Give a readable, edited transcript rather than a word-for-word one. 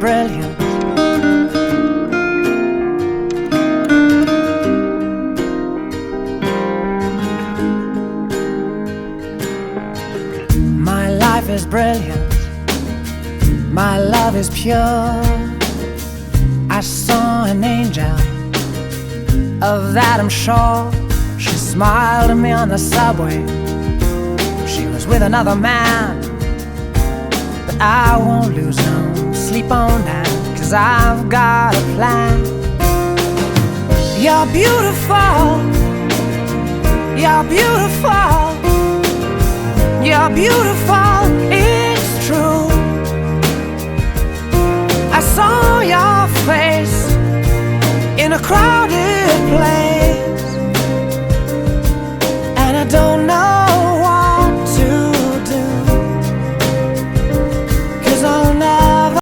brilliant. My life is brilliant. My love is pure. I saw an angel, of that I'm sure. She smiled at me on the subway. She was with another man, but I won't lose no sleep on that, 'cause I've got a plan. You're beautiful. You're beautiful. You're beautiful, it's true. I saw your face in a crowded place, and I don't know